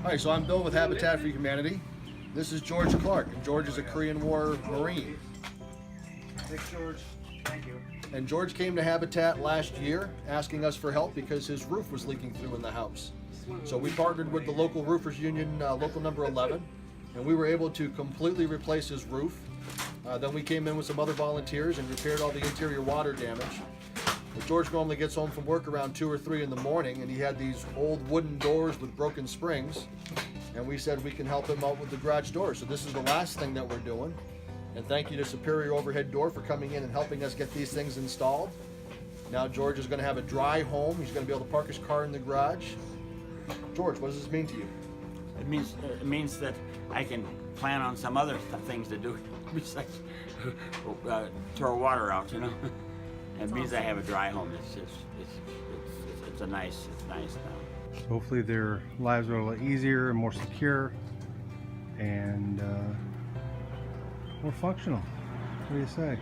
Hi, so I'm Bill with Habitat for Humanity. This is George Clark, and George is a Korean War Marine. Thanks, George. Thank you. And George came to Habitat last year asking us for help because his roof was leaking through in the house. So we partnered with the local roofers union, local number 11, and we were able to completely replace his roof. Then we came in with some other volunteers and repaired all the interior water damage. But George normally gets home from work around 2 or 3 in the morning, and he had these old wooden doors with broken springs. And we said we can help him out with the garage door. So this is the last thing that we're doing. And thank you to Superior Overhead Door for coming in and helping us get these things installed. Now George is going to have a dry home. He's going to be able to park his car in the garage. George, what does this mean to you? It means that I can plan on some other things to do besides throw water out, you know. It means I have a dry home. It's nice now. Hopefully their lives are a little easier and more secure and more functional. What do you say?